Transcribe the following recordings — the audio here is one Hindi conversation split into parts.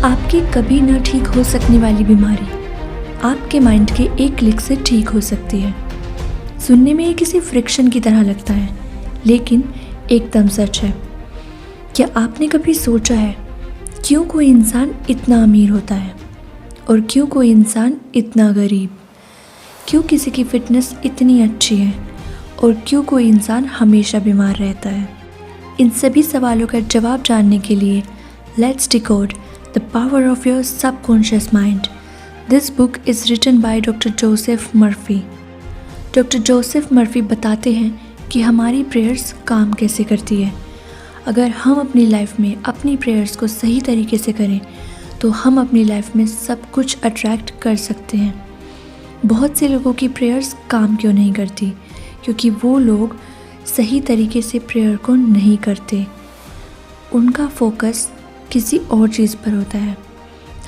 आपकी कभी न ठीक हो सकने वाली बीमारी आपके माइंड के एक क्लिक से ठीक हो सकती है। सुनने में ये किसी फ्रिक्शन की तरह लगता है, लेकिन एकदम सच है। क्या आपने कभी सोचा है क्यों कोई इंसान इतना अमीर होता है और क्यों कोई इंसान इतना गरीब? क्यों किसी की फिटनेस इतनी अच्छी है और क्यों कोई इंसान हमेशा बीमार रहता है? इन सभी सवालों का जवाब जानने के लिए let's decode the power of your subconscious mind. This book is written by doctor Joseph Murphy. Doctor Joseph Murphy बताते हैं कि हमारी प्रेयर्स काम कैसे करती है। अगर हम अपनी लाइफ में अपनी प्रेयर्स को सही तरीके से करें तो हम अपनी लाइफ में सब कुछ अट्रैक्ट कर सकते हैं। बहुत से लोगों की प्रेयर्स काम क्यों नहीं करती? क्योंकि वो लोग सही तरीके से प्रेयर को नहीं करते। उनका फोकस किसी और चीज़ पर होता है।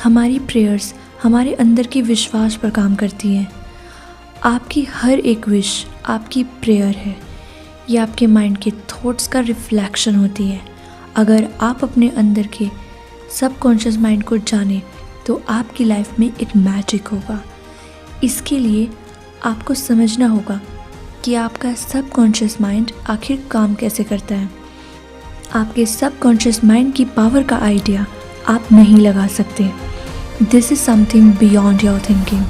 हमारी प्रेयर्स हमारे अंदर के विश्वास पर काम करती हैं। आपकी हर एक विश आपकी प्रेयर है। ये आपके माइंड के थॉट्स का रिफ्लेक्शन होती है। अगर आप अपने अंदर के सबकॉन्शियस माइंड को जानें तो आपकी लाइफ में एक मैजिक होगा। इसके लिए आपको समझना होगा कि आपका सबकॉन्शियस माइंड आखिर काम कैसे करता है। आपके सबकॉन्शियस माइंड की पावर का आइडिया आप नहीं लगा सकते। This is something beyond your thinking.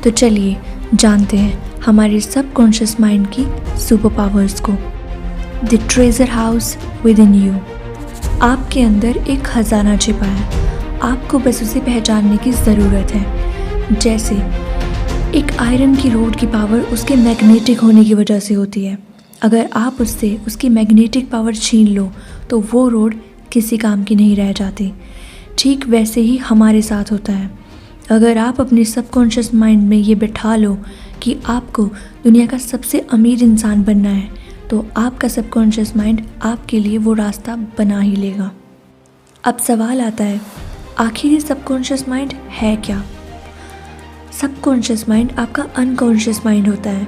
तो चलिए जानते हैं हमारे सबकॉन्शियस माइंड की सुपर पावर्स को। The treasure house with in you. आपके अंदर एक खजाना छिपा है, आपको बस उसे पहचानने की ज़रूरत है। जैसे एक आयरन की रोड की पावर उसके मैग्नेटिक होने की वजह से होती है। अगर आप उससे उसकी मैग्नेटिक पावर छीन लो तो वो रोड किसी काम की नहीं रह जाती। ठीक वैसे ही हमारे साथ होता है। अगर आप अपने सबकॉन्शियस माइंड में ये बिठा लो कि आपको दुनिया का सबसे अमीर इंसान बनना है तो आपका सबकॉन्शियस माइंड आपके लिए वो रास्ता बना ही लेगा। अब सवाल आता है, आखिर ये सबकॉन्शियस माइंड है क्या? सबकॉन्शियस माइंड आपका अनकॉन्शियस माइंड होता है,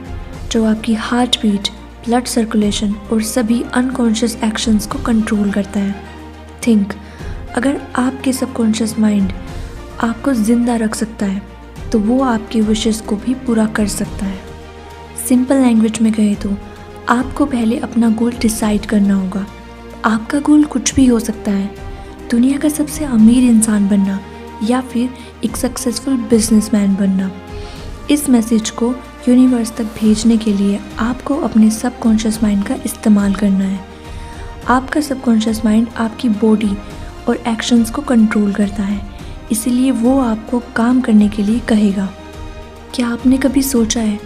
जो आपकी हार्ट बीट, ब्लड सर्कुलेशन और सभी अनकॉन्शियस एक्शंस को कंट्रोल करता है। थिंक, अगर आपके सबकॉन्शियस माइंड आपको ज़िंदा रख सकता है तो वो आपकी विशेस को भी पूरा कर सकता है। सिंपल लैंग्वेज में कहे तो आपको पहले अपना गोल डिसाइड करना होगा। आपका गोल कुछ भी हो सकता है, दुनिया का सबसे अमीर इंसान बनना या फिर एक सक्सेसफुल बिजनेसमैन बनना। इस मैसेज को यूनिवर्स तक भेजने के लिए आपको अपने सबकॉन्शियस माइंड का इस्तेमाल करना है। आपका सबकॉन्शियस माइंड आपकी बॉडी और एक्शंस को कंट्रोल करता है, इसलिए वो आपको काम करने के लिए कहेगा। क्या आपने कभी सोचा है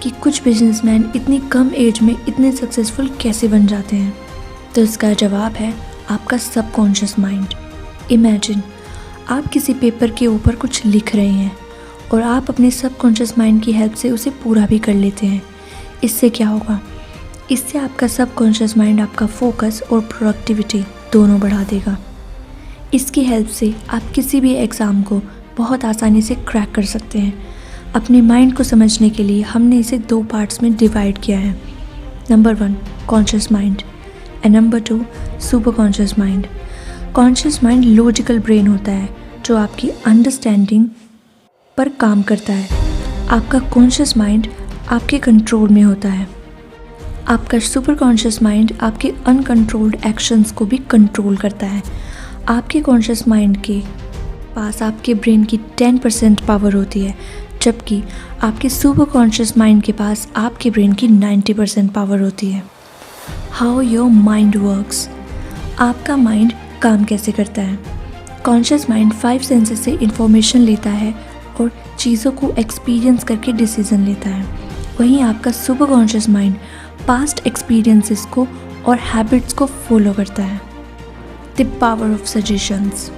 कि कुछ बिजनेसमैन इतनी कम एज में इतने सक्सेसफुल कैसे बन जाते हैं? तो इसका जवाब है आपका सबकॉन्शियस माइंड। इमेजिन आप किसी पेपर के ऊपर कुछ लिख रहे हैं और आप अपने सबकॉन्शियस माइंड की हेल्प से उसे पूरा भी कर लेते हैं। इससे क्या होगा? इससे आपका सबकॉन्शियस माइंड आपका फोकस और प्रोडक्टिविटी दोनों बढ़ा देगा। इसकी हेल्प से आप किसी भी एग्ज़ाम को बहुत आसानी से क्रैक कर सकते हैं। अपने माइंड को समझने के लिए हमने इसे 2 पार्ट्स में डिवाइड किया है। Number 1 conscious mind and number 2 super conscious mind. Conscious mind logical brain होता है जो आपकी अंडरस्टैंडिंग पर काम करता है। आपका कॉन्शियस माइंड आपके कंट्रोल में होता है। आपका सुपर कॉन्शियस माइंड आपके अनकंट्रोल्ड एक्शंस को भी कंट्रोल करता है। आपके कॉन्शियस माइंड के पास आपके ब्रेन की 10% पावर होती है, जबकि आपके सुपर कॉन्शियस माइंड के पास आपके ब्रेन की 90% पावर होती है। How your mind works. आपका माइंड काम कैसे करता है? कॉन्शियस माइंड 5 सेंसेस से इंफॉर्मेशन लेता है और चीज़ों को एक्सपीरियंस करके डिसीजन लेता है। वहीं आपका super conscious mind past experiences को और हैबिट्स को फॉलो करता है। The power of suggestions.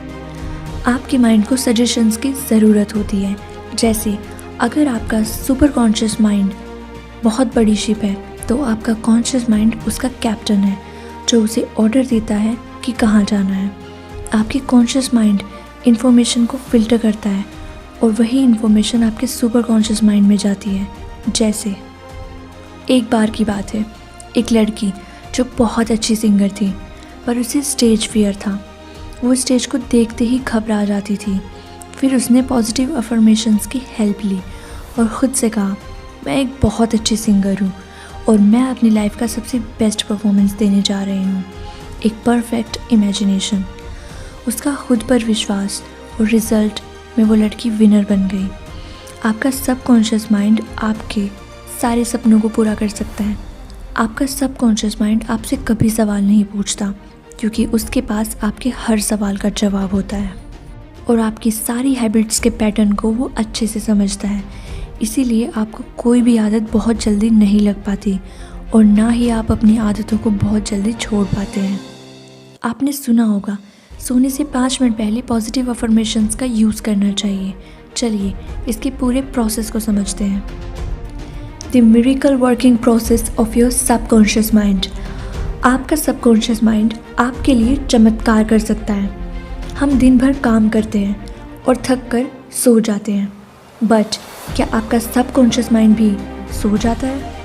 आपके माइंड को सजेशंस की ज़रूरत होती है। जैसे अगर आपका सुपर कॉन्शियस माइंड बहुत बड़ी शिप है तो आपका कॉन्शियस माइंड उसका कैप्टन है, जो उसे ऑर्डर देता है कि कहाँ जाना है। आपकी कॉन्शियस माइंड इंफॉर्मेशन को फ़िल्टर करता है और वही इंफॉर्मेशन आपके सुपर कॉन्शियस माइंड में जाती है। जैसे एक बार की बात है, एक लड़की जो बहुत अच्छी सिंगर थी पर उसे स्टेज फियर था। वो स्टेज को देखते ही घबरा जाती थी। फिर उसने पॉजिटिव अफर्मेशंस की हेल्प ली और ख़ुद से कहा, मैं एक बहुत अच्छी सिंगर हूँ और मैं अपनी लाइफ का सबसे बेस्ट परफॉर्मेंस देने जा रही हूँ। एक परफेक्ट इमेजिनेशन, उसका खुद पर विश्वास, और रिज़ल्ट में वो लड़की विनर बन गई। आपका सबकॉन्शियस माइंड आपके सारे सपनों को पूरा कर सकता है। आपका सबकॉन्शियस माइंड आपसे कभी सवाल नहीं पूछता, क्योंकि उसके पास आपके हर सवाल का जवाब होता है और आपकी सारी हैबिट्स के पैटर्न को वो अच्छे से समझता है। इसीलिए आपको कोई भी आदत बहुत जल्दी नहीं लग पाती और ना ही आप अपनी आदतों को बहुत जल्दी छोड़ पाते हैं। आपने सुना होगा, सोने से 5 मिनट पहले पॉजिटिव अफर्मेशंस का यूज़ करना चाहिए। चलिए इसके पूरे प्रोसेस को समझते हैं। The miracle working process of your subconscious mind. आपका सबकॉन्शियस माइंड आपके लिए चमत्कार कर सकता है। हम दिन भर काम करते हैं और थक कर सो जाते हैं, बट क्या आपका सबकॉन्शियस माइंड भी सो जाता है?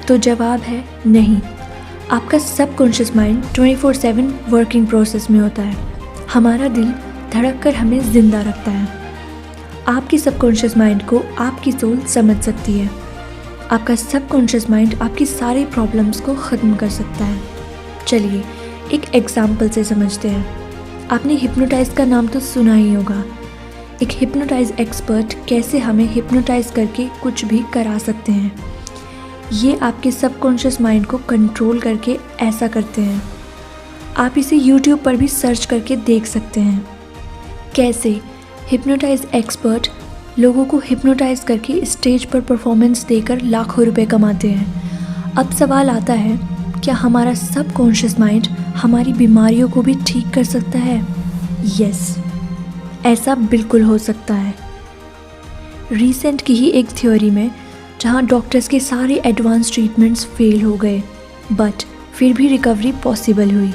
तो जवाब है नहीं। आपका सबकॉन्शियस माइंड 24/7 वर्किंग प्रोसेस में होता है। हमारा दिल धड़क कर हमें ज़िंदा रखता है। आपकी सबकॉन्शियस माइंड को आपकी सोल समझ सकती है। आपका सबकॉन्शियस माइंड आपकी सारी प्रॉब्लम्स को ख़त्म कर सकता है। चलिए एक एग्जाम्पल से समझते हैं। आपने हिप्नोटाइज का नाम तो सुना ही होगा। एक हिप्नोटाइज एक्सपर्ट कैसे हमें हिप्नोटाइज करके कुछ भी करा सकते हैं। ये आपके सबकॉन्शियस माइंड को कंट्रोल करके ऐसा करते हैं। आप इसे YouTube पर भी सर्च करके देख सकते हैं, कैसे हिप्नोटाइज एक्सपर्ट लोगों को हिप्नोटाइज करके स्टेज पर परफॉर्मेंस देकर लाखों रुपए कमाते हैं। अब सवाल आता है, क्या हमारा सबकॉन्शियस माइंड हमारी बीमारियों को भी ठीक कर सकता है? यस, ऐसा बिल्कुल हो सकता है। रिसेंट की ही एक थ्योरी में, जहां डॉक्टर्स के सारे एडवांस ट्रीटमेंट्स फेल हो गए, बट फिर भी रिकवरी पॉसिबल हुई।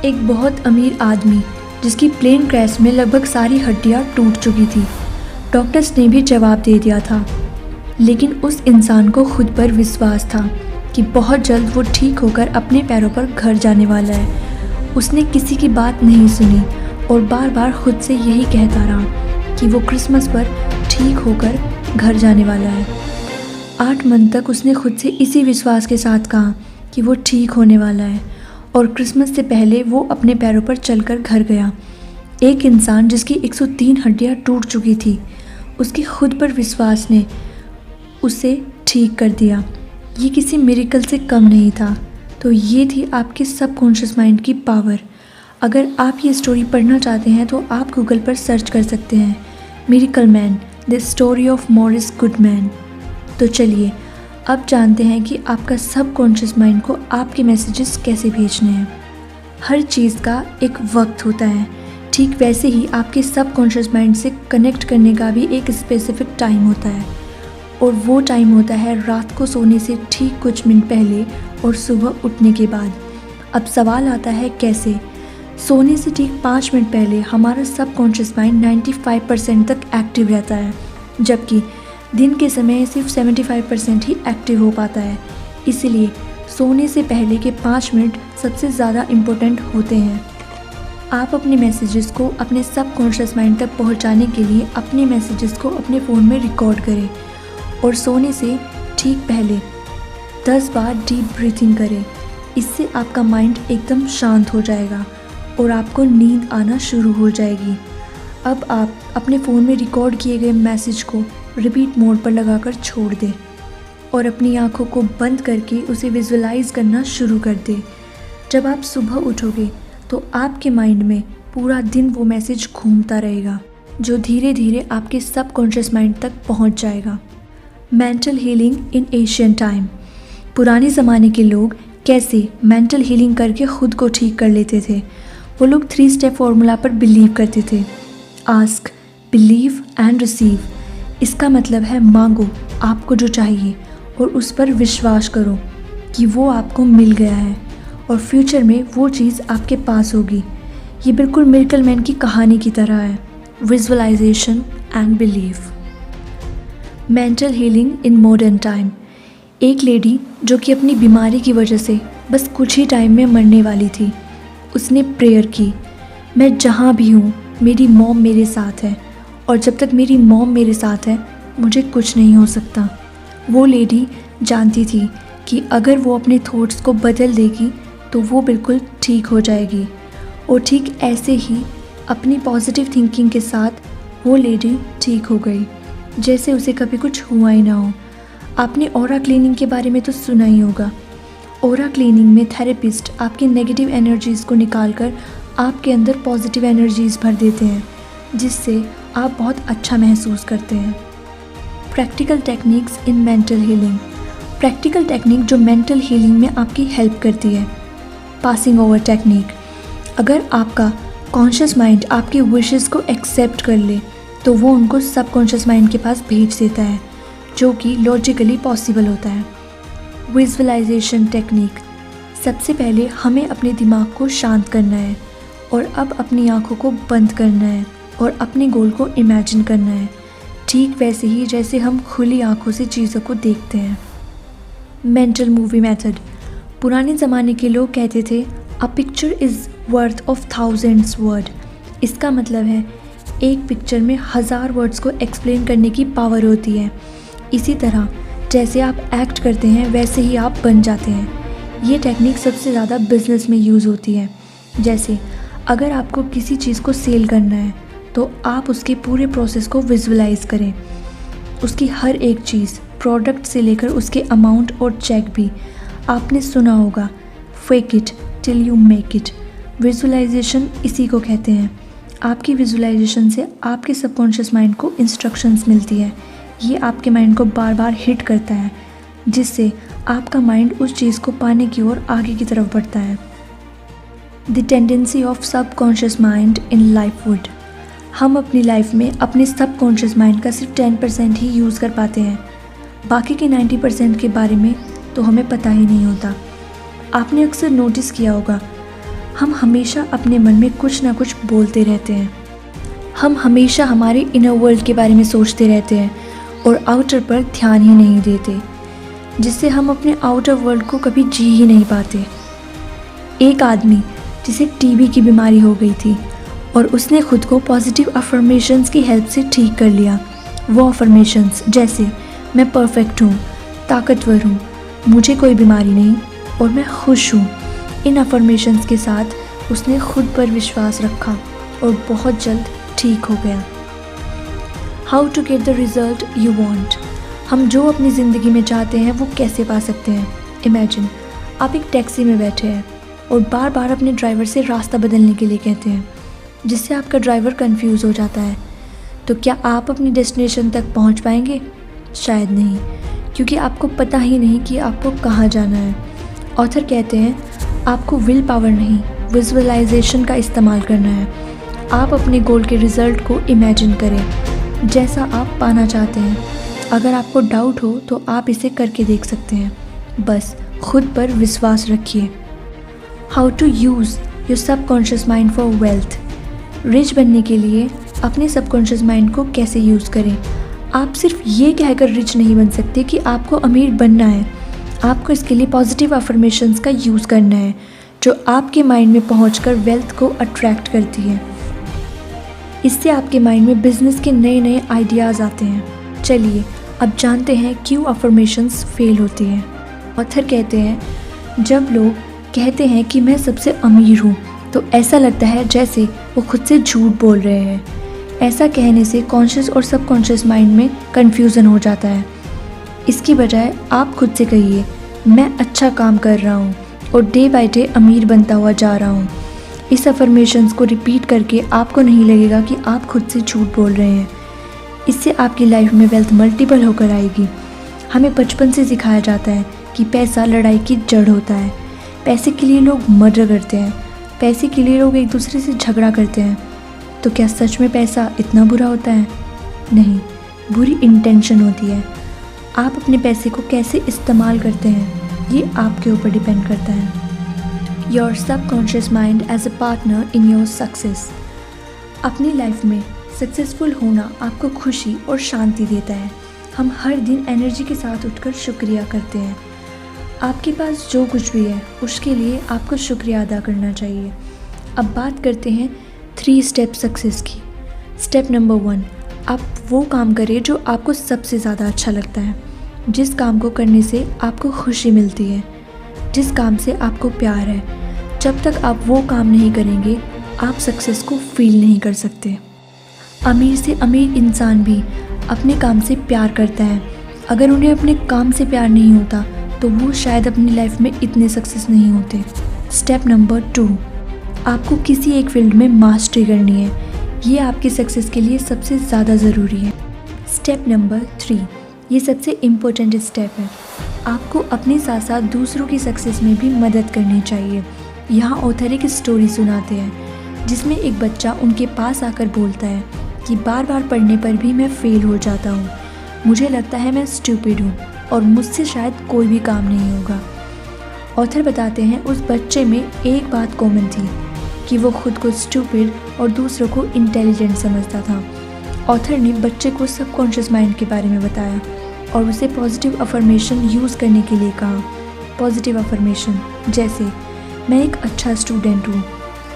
एक बहुत अमीर आदमी जिसकी प्लेन क्रैश में लगभग सारी हड्डियां टूट चुकी थी, डॉक्टर्स ने भी जवाब दे दिया था, लेकिन उस इंसान को खुद पर विश्वास था कि बहुत जल्द वो ठीक होकर अपने पैरों पर घर जाने वाला है। उसने किसी की बात नहीं सुनी और बार बार खुद से यही कहता रहा कि वो क्रिसमस पर ठीक होकर घर जाने वाला है। 8 मंथ तक उसने खुद से इसी विश्वास के साथ कहा कि वो ठीक होने वाला है और क्रिसमस से पहले वो अपने पैरों पर चलकर घर गया। एक इंसान जिसकी 103 हड्डियां टूट चुकी थी, उसके खुद पर विश्वास ने उसे ठीक कर दिया। ये किसी मिरेकल से कम नहीं था। तो ये थी आपके सबकॉन्शियस माइंड की पावर। अगर आप ये स्टोरी पढ़ना चाहते हैं तो आप गूगल पर सर्च कर सकते हैं, miracle man, the story of Morris Goodman. तो चलिए अब जानते हैं कि आपका सबकॉन्शियस माइंड को आपके मैसेजेस कैसे भेजने हैं। हर चीज़ का एक वक्त होता है, ठीक वैसे ही आपके सबकॉन्शियस माइंड से कनेक्ट करने का भी एक स्पेसिफिक टाइम होता है, और वो टाइम होता है रात को सोने से ठीक कुछ मिनट पहले और सुबह उठने के बाद। अब सवाल आता है कैसे? सोने से ठीक 5 मिनट पहले हमारा सबकॉन्शियस माइंड 95% तक एक्टिव रहता है, जबकि दिन के समय सिर्फ 75% ही एक्टिव हो पाता है। इसलिए सोने से पहले के 5 मिनट सबसे ज़्यादा इम्पोर्टेंट होते हैं। आप अपने मैसेजेस को अपने सबकॉन्शियस माइंड तक पहुंचाने के लिए अपने मैसेजेस को अपने फ़ोन में रिकॉर्ड करें और सोने से ठीक पहले 10 बार डीप ब्रीथिंग करें। इससे आपका माइंड एकदम शांत हो जाएगा और आपको नींद आना शुरू हो जाएगी। अब आप अपने फ़ोन में रिकॉर्ड किए गए मैसेज को रिपीट मोड पर लगाकर छोड़ दें और अपनी आँखों को बंद करके उसे विजुअलाइज करना शुरू कर दें। जब आप सुबह उठोगे तो आपके माइंड में पूरा दिन वो मैसेज घूमता रहेगा, जो धीरे धीरे आपके सबकॉन्शियस माइंड तक पहुंच जाएगा। मेंटल हीलिंग इन एशियन टाइम। पुराने ज़माने के लोग कैसे मेंटल हीलिंग करके खुद को ठीक कर लेते थे? वो लोग 3 स्टेप फॉर्मूला पर बिलीव करते थे। Ask, believe and receive. इसका मतलब है मांगो आपको जो चाहिए और उस पर विश्वास करो कि वो आपको मिल गया है और फ्यूचर में वो चीज़ आपके पास होगी। ये बिल्कुल मिरेकल मैन की कहानी की तरह है। Visualisation and believe. Mental healing in modern time. एक लेडी जो कि अपनी बीमारी की वजह से बस कुछ ही टाइम में मरने वाली थी, उसने प्रेयर की, मैं जहाँ भी हूँ मेरी मॉम मेरे साथ है, और जब तक मेरी मॉम मेरे साथ है मुझे कुछ नहीं हो सकता। वो लेडी जानती थी कि अगर वो अपने थॉट्स को बदल देगी तो वो बिल्कुल ठीक हो जाएगी, और ठीक ऐसे ही अपनी पॉजिटिव थिंकिंग के साथ वो लेडी ठीक हो गई, जैसे उसे कभी कुछ हुआ ही ना हो। आपने ऑरा क्लीनिंग के बारे में तो सुना ही होगा। ऑरा क्लीनिंग में थेरेपिस्ट आपकी नेगेटिव एनर्जीज़ को निकालकर आपके अंदर पॉजिटिव एनर्जीज़ भर देते हैं, जिससे आप बहुत अच्छा महसूस करते हैं। Practical techniques in mental healing. Practical technique जो मेंटल हीलिंग में आपकी हेल्प करती है। Passing over technique. अगर आपका कॉन्शियस माइंड आपकी विशेस को एक्सेप्ट कर ले तो वो उनको सबकॉन्शियस माइंड के पास भेज देता है, जो कि लॉजिकली पॉसिबल होता है। Visualisation technique. सबसे पहले हमें अपने दिमाग को शांत करना है और अब अपनी आंखों को बंद करना है और अपने गोल को इमेजिन करना है, ठीक वैसे ही जैसे हम खुली आंखों से चीज़ों को देखते हैं। Mental movie method. पुराने ज़माने के लोग कहते थे a picture is worth of thousands word. इसका मतलब है एक पिक्चर में 1000 वर्ड्स को एक्सप्लेन करने की पावर होती है। इसी तरह जैसे आप एक्ट करते हैं वैसे ही आप बन जाते हैं। ये टेक्निक सबसे ज़्यादा बिजनेस में यूज़ होती है। जैसे अगर आपको किसी चीज़ को सेल करना है तो आप उसके पूरे प्रोसेस को विजुअलाइज करें, उसकी हर एक चीज़, प्रोडक्ट से लेकर उसके अमाउंट और चेक भी। आपने सुना होगा fake it till you make it. Visualisation इसी को कहते हैं। आपकी विजुअलाइजेशन से आपके सबकॉन्शियस माइंड को इंस्ट्रक्शंस मिलती है। ये आपके माइंड को बार बार हिट करता है, जिससे आपका माइंड उस चीज़ को पाने की ओर आगे की तरफ बढ़ता है। The tendency of subconscious mind in livelihood. हम अपनी लाइफ में अपने सबकॉन्शियस माइंड का सिर्फ 10% ही यूज़ कर पाते हैं। बाकी के 90% के बारे में तो हमें पता ही नहीं होता। आपने अक्सर नोटिस किया होगा, हम हमेशा अपने मन में कुछ ना कुछ बोलते रहते हैं। हम हमेशा हमारे इनर वर्ल्ड के बारे में सोचते रहते हैं और आउटर पर ध्यान ही नहीं देते, जिससे हम अपने आउटर वर्ल्ड को कभी जी ही नहीं पाते। एक आदमी जिसे टीबी की बीमारी हो गई थी और उसने खुद को पॉजिटिव अफर्मेशंस की हेल्प से ठीक कर लिया। वो अफर्मेशंस जैसे मैं परफेक्ट हूँ, ताकतवर हूँ, मुझे कोई बीमारी नहीं और मैं खुश हूँ। इन अफर्मेशंस के साथ उसने खुद पर विश्वास रखा और बहुत जल्द ठीक हो गया। How to get the result you want. हम जो अपनी ज़िंदगी में चाहते हैं वो कैसे पा सकते हैं। इमेजिन आप एक टैक्सी में बैठे हैं और बार बार अपने ड्राइवर से रास्ता बदलने के लिए कहते हैं, जिससे आपका ड्राइवर कंफ्यूज हो जाता है। तो क्या आप अपनी डेस्टिनेशन तक पहुंच पाएंगे? शायद नहीं, क्योंकि आपको पता ही नहीं कि आपको कहाँ जाना है। ऑथर कहते हैं आपको विल पावर नहीं, विजुअलाइजेशन का इस्तेमाल करना है। आप अपने गोल के रिज़ल्ट को इमेजिन करें जैसा आप पाना चाहते हैं। अगर आपको डाउट हो तो आप इसे करके देख सकते हैं, बस खुद पर विश्वास रखिए। How to use your subconscious mind for wealth. Rich बनने के लिए अपने सबकॉन्शियस माइंड को कैसे यूज़ करें। आप सिर्फ ये कहकर रिच नहीं बन सकते कि आपको अमीर बनना है। आपको इसके लिए पॉजिटिव अफर्मेशंस का यूज़ करना है, जो आपके माइंड में पहुंचकर वेल्थ को अट्रैक्ट करती है। इससे आपके माइंड में बिजनेस के नए नए आइडियाज़ आते हैं। चलिए अब जानते हैं क्यों अफर्मेशंस फेल होती हैं। ऑथर कहते हैं जब लोग कहते हैं कि मैं सबसे अमीर हूँ तो ऐसा लगता है जैसे वो खुद से झूठ बोल रहे हैं। ऐसा कहने से कॉन्शियस और सबकॉन्शियस माइंड में कन्फ्यूज़न हो जाता है। इसकी बजाय आप खुद से कहिए मैं अच्छा काम कर रहा हूँ और डे बाय डे अमीर बनता हुआ जा रहा हूँ। इस अफर्मेशंस को रिपीट करके आपको नहीं लगेगा कि आप खुद से झूठ बोल रहे हैं। इससे आपकी लाइफ में वेल्थ मल्टीपल होकर आएगी। हमें बचपन से सिखाया जाता है कि पैसा लड़ाई की जड़ होता है। पैसे के लिए लोग मर्डर करते हैं, पैसे के लिए लोग एक दूसरे से झगड़ा करते हैं। तो क्या सच में पैसा इतना बुरा होता है? नहीं, बुरी इंटेंशन होती है। आप अपने पैसे को कैसे इस्तेमाल करते हैं ये आपके ऊपर डिपेंड करता है। Your subconscious mind as a partner in your success. अपनी लाइफ में सक्सेसफुल होना आपको खुशी और शांति देता है। हम हर दिन एनर्जी के साथ उठकर शुक्रिया करते हैं। आपके पास जो कुछ भी है उसके लिए आपको शुक्रिया अदा करना चाहिए। अब बात करते हैं 3 स्टेप सक्सेस की। स्टेप नंबर 1, आप वो काम करें जो आपको सबसे ज़्यादा अच्छा लगता है, जिस काम को करने से आपको खुशी मिलती है, जिस काम से आपको प्यार है। जब तक आप वो काम नहीं करेंगे, आप सक्सेस को फील नहीं कर सकते। अमीर से अमीर इंसान भी अपने काम से प्यार करता है। अगर उन्हें अपने काम से प्यार नहीं होता तो वो शायद अपनी लाइफ में इतने सक्सेस नहीं होते। स्टेप नंबर 2, आपको किसी एक फील्ड में मास्टरी करनी है। ये आपकी सक्सेस के लिए सबसे ज़्यादा ज़रूरी है। स्टेप नंबर 3, ये सबसे इम्पोर्टेंट स्टेप है। आपको अपने साथ साथ दूसरों की सक्सेस में भी मदद करनी चाहिए। यहाँ ऑथर एक स्टोरी सुनाते हैं जिसमें एक बच्चा उनके पास आकर बोलता है कि बार बार पढ़ने पर भी मैं फेल हो जाता हूँ। मुझे लगता है मैं स्टूपिड हूँ और मुझसे शायद कोई भी काम नहीं होगा। ऑथर बताते हैं उस बच्चे में एक बात कॉमन थी कि वो खुद को स्टूपिड और दूसरों को इंटेलिजेंट समझता था। ऑथर ने बच्चे को सबकॉन्शियस माइंड के बारे में बताया और उसे पॉजिटिव अफर्मेशन यूज़ करने के लिए कहा। पॉजिटिव अफर्मेशन जैसे मैं एक अच्छा स्टूडेंट हूँ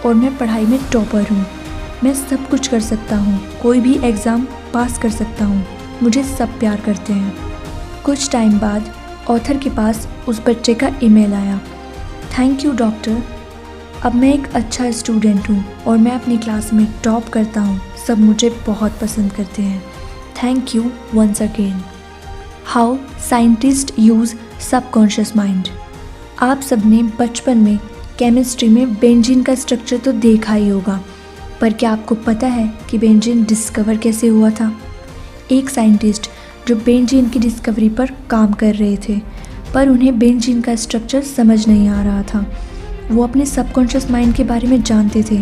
और मैं पढ़ाई में टॉपर हूँ, मैं सब कुछ कर सकता हूँ, कोई भी एग्ज़ाम पास कर सकता हूँ, मुझे सब प्यार करते हैं। कुछ टाइम बाद ऑथर के पास उस बच्चे का ईमेल आया। थैंक यू डॉक्टर, अब मैं एक अच्छा स्टूडेंट हूँ और मैं अपनी क्लास में टॉप करता हूँ, सब मुझे बहुत पसंद करते हैं। Thank you once again. How scientist use subconscious mind. आप सबने बचपन में केमिस्ट्री में बेंजीन का स्ट्रक्चर तो देखा ही होगा, पर क्या आपको पता है कि बेंजीन डिस्कवर कैसे हुआ था? एक साइंटिस्ट जो बेंजीन की डिस्कवरी पर काम कर रहे थे, पर उन्हें बेंजीन का स्ट्रक्चर समझ नहीं आ रहा था। वो अपने सबकॉन्शियस माइंड के बारे में जानते थे,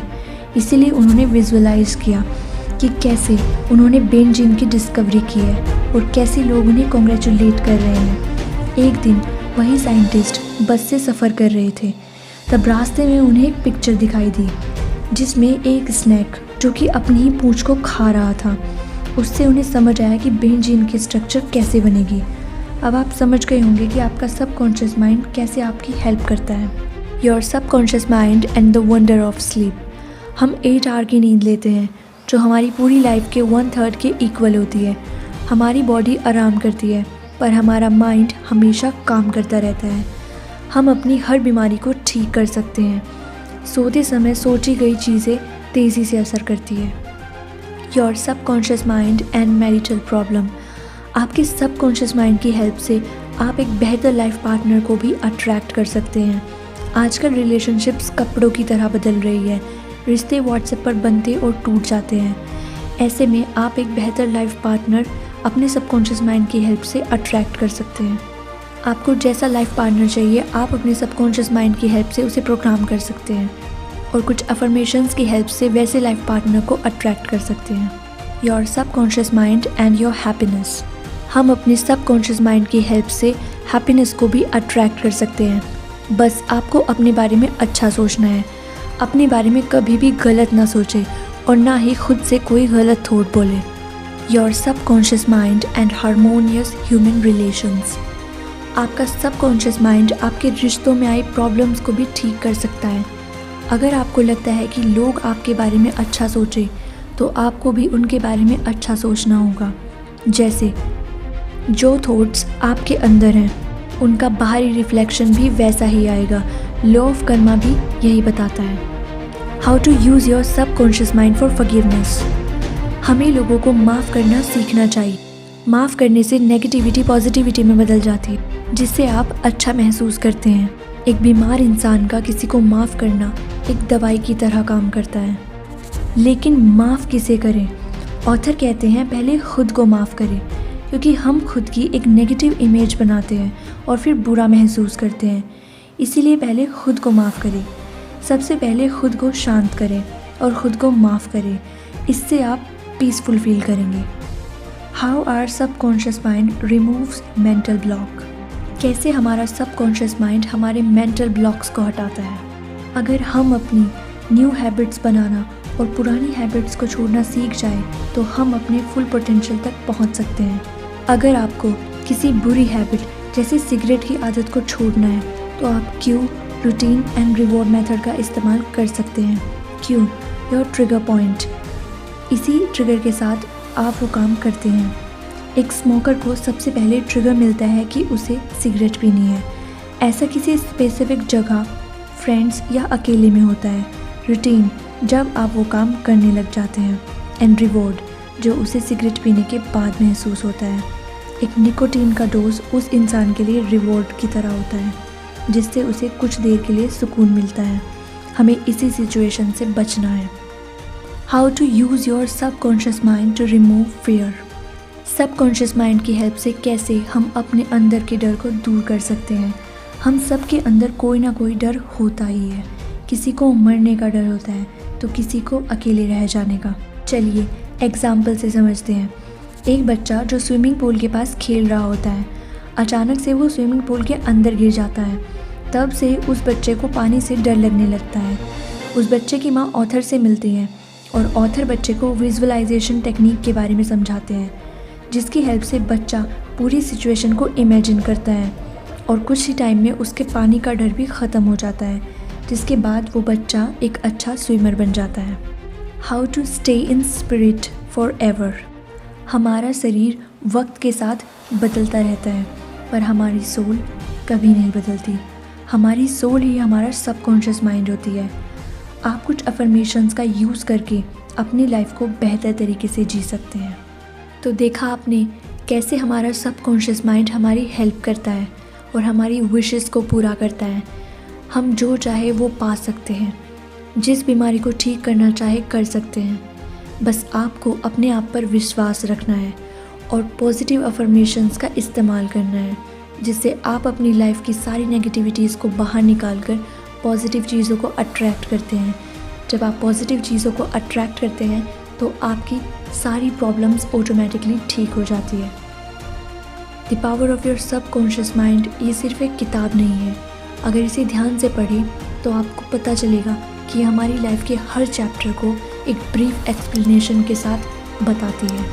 इसीलिए उन्होंने विजुअलाइज किया कि कैसे उन्होंने बेंजीन की डिस्कवरी की है और कैसे लोग उन्हें कॉन्ग्रेचुलेट कर रहे हैं। एक दिन वही साइंटिस्ट बस से सफ़र कर रहे थे, तब रास्ते में उन्हें एक पिक्चर दिखाई दी जिसमें एक स्नैक जो कि अपनी ही पूंछ को खा रहा था। उससे उन्हें समझ आया कि बेंजीन की स्ट्रक्चर कैसे बनेगी। अब आप समझ गए होंगे कि आपका सबकॉन्शियस माइंड कैसे आपकी हेल्प करता है। Your subconscious mind and the wonder of sleep. हम 8 आवर की नींद लेते हैं जो हमारी पूरी लाइफ के 1/3 के इक्वल होती है। हमारी बॉडी आराम करती है पर हमारा माइंड हमेशा काम करता रहता है। हम अपनी हर बीमारी को ठीक कर सकते हैं। सोते समय सोची गई चीज़ें तेज़ी से असर करती है। Your subconscious mind and marital problem. आपके सबकॉन्शियस माइंड की हेल्प से आप एक बेहतर लाइफ पार्टनर को भी अट्रैक्ट कर सकते हैं। आजकल रिलेशनशिप्स कपड़ों की तरह बदल रही है। रिश्ते व्हाट्सएप पर बनते और टूट जाते हैं। ऐसे में आप एक बेहतर लाइफ पार्टनर अपने सबकॉन्शियस माइंड की हेल्प से अट्रैक्ट कर सकते हैं। आपको जैसा लाइफ पार्टनर चाहिए आप अपने सबकॉन्शियस माइंड की हेल्प से उसे प्रोग्राम कर सकते हैं और कुछ अफर्मेशंस की हेल्प से वैसे लाइफ पार्टनर को अट्रैक्ट कर सकते हैं। Your subconscious mind and your happiness. हम अपने सबकॉन्शियस माइंड की हेल्प से हैप्पीनेस को भी अट्रैक्ट कर सकते हैं। बस आपको अपने बारे में अच्छा सोचना है। अपने बारे में कभी भी गलत ना सोचें और ना ही खुद से कोई गलत थॉट बोले। Your subconscious mind and harmonious human relations. आपका सबकॉन्शियस माइंड आपके रिश्तों में आई प्रॉब्लम्स को भी ठीक कर सकता है। अगर आपको लगता है कि लोग आपके बारे में अच्छा सोचें तो आपको भी उनके बारे में अच्छा सोचना होगा। जैसे जो थॉट्स आपके अंदर हैं उनका बाहरी रिफ्लेक्शन भी वैसा ही आएगा। लॉ ऑफ कर्मा भी यही बताता है। How to use your subconscious mind for forgiveness. हमें लोगों को माफ़ करना सीखना चाहिए। माफ़ करने से नेगेटिविटी पॉजिटिविटी में बदल जाती है, जिससे आप अच्छा महसूस करते हैं। एक बीमार इंसान का किसी को माफ़ करना एक दवाई की तरह काम करता है। लेकिन माफ़ किसे करें? ऑथर कहते हैं पहले खुद को माफ़ करें, क्योंकि हम खुद की एक नेगेटिव इमेज बनाते हैं और फिर बुरा महसूस करते हैं। इसीलिए पहले खुद को माफ़ करें। सबसे पहले खुद को शांत करें और ख़ुद को माफ़ करें। इससे आप पीसफुल फील करेंगे। How our subconscious mind removes mental block. कैसे हमारा सबकॉन्शियस माइंड हमारे मेंटल ब्लॉक्स को हटाता है। अगर हम अपनी न्यू हैबिट्स बनाना और पुरानी हैबिट्स को छोड़ना सीख जाए तो हम अपने फुल पोटेंशियल तक पहुंच सकते हैं। अगर आपको किसी बुरी हैबिट जैसे सिगरेट की आदत को छोड़ना है तो आप Q, routine and reward method का इस्तेमाल कर सकते हैं। क्यों? Your trigger point. इसी ट्रिगर के साथ आप वो काम करते हैं। एक स्मोकर को सबसे पहले ट्रिगर मिलता है कि उसे सिगरेट पीनी है। ऐसा किसी स्पेसिफिक जगह, फ्रेंड्स या अकेले में होता है। रूटीन, जब आप वो काम करने लग जाते हैं। एंड रिवॉर्ड, जो उसे सिगरेट पीने के बाद महसूस होता है। एक निकोटीन का डोज उस इंसान के लिए रिवॉर्ड की तरह होता है, जिससे उसे कुछ देर के लिए सुकून मिलता है। हमें इसी सिचुएशन से बचना है। How to use your subconscious mind to remove fear. Subconscious mind की हेल्प से कैसे हम अपने अंदर के डर को दूर कर सकते हैं। हम सब के अंदर कोई ना कोई डर होता ही है। किसी को मरने का डर होता है तो किसी को अकेले रह जाने का। चलिए एग्जाम्पल से समझते हैं। एक बच्चा जो स्विमिंग पूल के पास खेल रहा होता है, अचानक से वो स्विमिंग पूल के अंदर गिर जाता है। तब से उस बच्चे को पानी से डर लगने लगता है। उस बच्चे की माँ ऑथर से मिलती है और ऑथर बच्चे को विजुअलाइजेशन टेक्निक के बारे में समझाते हैं, जिसकी हेल्प से बच्चा पूरी सिचुएशन को इमेजिन करता है और कुछ ही टाइम में उसके पानी का डर भी ख़त्म हो जाता है, जिसके बाद वो बच्चा एक अच्छा स्विमर बन जाता है। How to stay in spirit forever. हमारा शरीर वक्त के साथ बदलता रहता है, पर हमारी सोल कभी नहीं बदलती। हमारी सोल ही हमारा सबकॉन्शियस माइंड होती है। आप कुछ अफर्मेशंस का यूज़ करके अपनी लाइफ को बेहतर तरीके से जी सकते हैं। तो देखा आपने कैसे हमारा सबकॉन्शियस माइंड हमारी हेल्प करता है और हमारी विशेस को पूरा करता है। हम जो चाहे वो पा सकते हैं, जिस बीमारी को ठीक करना चाहे कर सकते हैं। बस आपको अपने आप पर विश्वास रखना है और पॉजिटिव अफर्मेशंस का इस्तेमाल करना है, जिससे आप अपनी लाइफ की सारी नेगेटिविटीज़ को बाहर निकाल कर पॉजिटिव चीज़ों को अट्रैक्ट करते हैं। जब आप पॉजिटिव चीज़ों को अट्रैक्ट करते हैं तो आपकी सारी प्रॉब्लम्स ऑटोमेटिकली ठीक हो जाती है। The power of your subconscious mind ये सिर्फ एक किताब नहीं है। अगर इसे ध्यान से पढ़ें तो आपको पता चलेगा कि हमारी लाइफ के हर चैप्टर को एक ब्रीफ एक्सप्लेनेशन के साथ बताती है।